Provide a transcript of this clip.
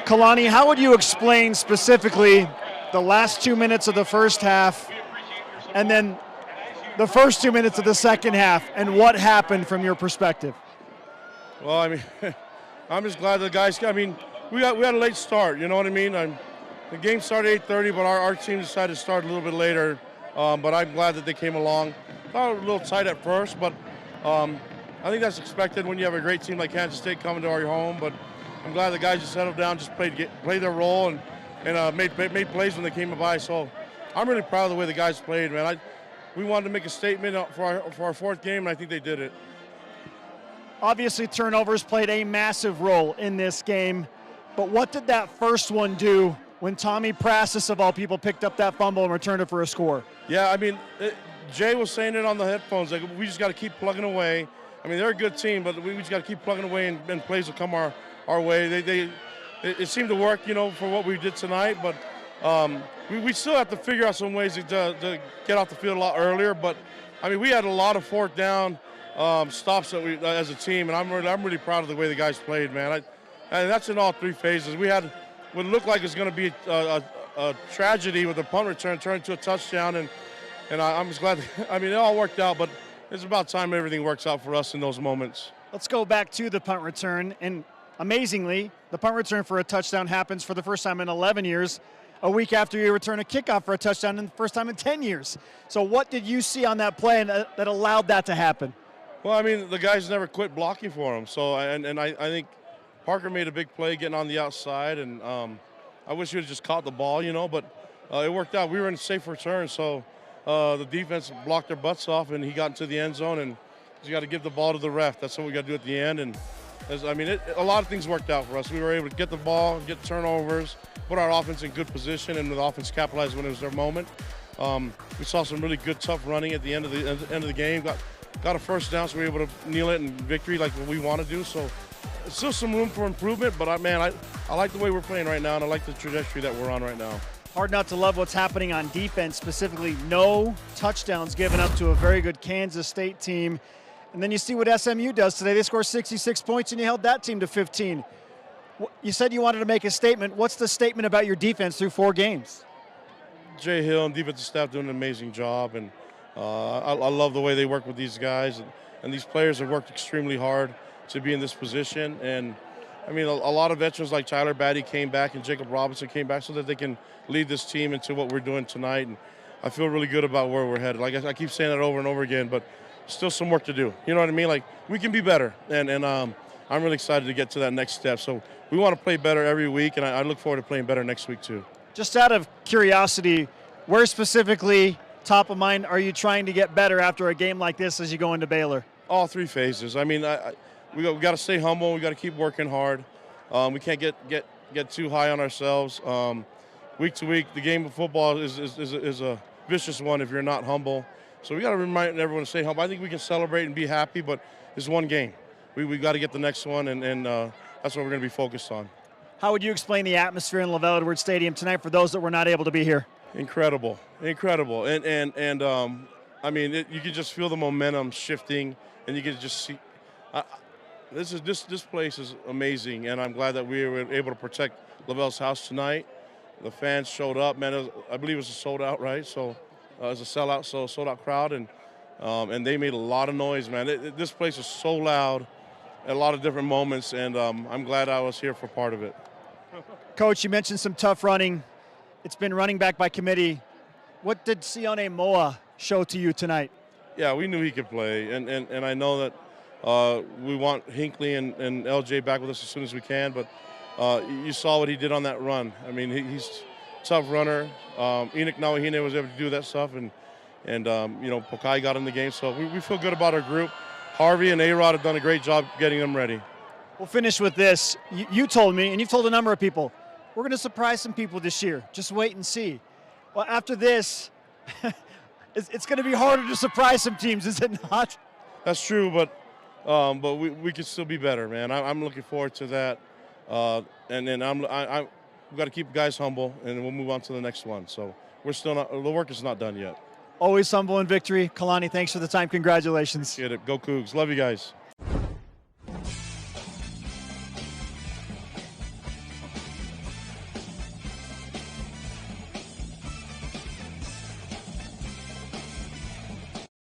Kalani, how would you explain specifically the last 2 minutes of the first half and then the first 2 minutes of the second half and what happened from your perspective? Well, I mean, I'm just glad the guys, I mean, we had a late start, you know what I mean? The game started 8:30, but our team decided to start a little bit later. But I'm glad that they came along. Thought it was a little tight at first, but I think that's expected when you have a great team like Kansas State coming to our home. But I'm glad the guys just settled down, just played their role, and made plays when they came by. So I'm really proud of the way the guys played, man. We wanted to make a statement for our fourth game, and I think they did it. Obviously, turnovers played a massive role in this game, but what did that first one do when Tommy Prassis, of all people, picked up that fumble and returned it for a score? Yeah, I mean, Jay was saying it on the headphones, like, we just got to keep plugging away. I mean, they're a good team, but we just got to keep plugging away, and plays will come our way. It seemed to work, you know, for what we did tonight, but we still have to figure out some ways to get off the field a lot earlier. But, I mean, we had a lot of fourth down stops that we as a team, and I'm really proud of the way the guys played, man. And that's in all three phases. We had what looked like it's going to be a tragedy with a punt return turned into a touchdown, and I'm just glad. I mean, it all worked out, but it's about time everything works out for us in those moments. Let's go back to the punt return, and amazingly, the punt return for a touchdown happens for the first time in 11 years, a week after you return a kickoff for a touchdown, and the first time in 10 years. So what did you see on that play that allowed that to happen? Well, I mean, the guys never quit blocking for him. So, and I think Parker made a big play getting on the outside, and I wish he would have just caught the ball, you know, but it worked out. We were in a safe return, so the defense blocked their butts off, and he got into the end zone, and you got to give the ball to the ref. That's what we got to do at the end. And I mean, a lot of things worked out for us. We were able to get the ball, get turnovers, put our offense in good position, and the offense capitalized when it was their moment. We saw some really good, tough running at the end of the game. Got a first down, so we were able to kneel it in victory like what we want to do. So it's still some room for improvement, but I like the way we're playing right now, and I like the trajectory that we're on right now. Hard not to love what's happening on defense, specifically no touchdowns given up to a very good Kansas State team. And then you see what SMU does today. They score 66 points, and you held that team to 15. You said you wanted to make a statement. What's the statement about your defense through 4 games? Jay Hill and defensive staff doing an amazing job, and I love the way they work with these guys. And these players have worked extremely hard to be in this position. And, I mean, a lot of veterans like Tyler Batty came back and Jacob Robinson came back so that they can lead this team into what we're doing tonight. And I feel really good about where we're headed. Like I keep saying that over and over again, but still some work to do. You know what I mean? Like, we can be better. And I'm really excited to get to that next step. So we want to play better every week, and I look forward to playing better next week too. Just out of curiosity, where specifically top of mind are you trying to get better after a game like this as you go into Baylor? All 3 phases. I mean, we got to stay humble. We got to keep working hard. We can't get too high on ourselves. Week to week, the game of football is a vicious one if you're not humble. So we got to remind everyone to stay humble. I think we can celebrate and be happy, but it's one game. We got to get the next one, and that's what we're going to be focused on. How would you explain the atmosphere in LaVell Edwards Stadium tonight for those that were not able to be here? Incredible, and I mean, you can just feel the momentum shifting, and you can just see. This place is amazing, and I'm glad that we were able to protect LaVell's house tonight. The fans showed up, man. I believe it was a sold out, right? So it was a sellout, so sold out crowd, and they made a lot of noise, man. This place is so loud at a lot of different moments, and I'm glad I was here for part of it. Coach, you mentioned some tough running. It's been running back by committee. What did Sione Moa show to you tonight? Yeah, we knew he could play, and I know that we want Hinckley and LJ back with us as soon as we can, but you saw what he did on that run. I mean, he's a tough runner. Enoch Nawahine was able to do that stuff, and you know, Pokai got in the game, so we feel good about our group. Harvey and A-Rod have done a great job getting them ready. We'll finish with this. You told me, and you've told a number of people, we're going to surprise some people this year. Just wait and see. Well, after this, it's going to be harder to surprise some teams, is it not? That's true, but we can still be better, man. I'm looking forward to that, and then we've got to keep guys humble, and we'll move on to the next one. So we're still not. The work is not done yet. Always humble in victory. Kalani, thanks for the time. Congratulations. Get it. Go Cougs. Love you guys.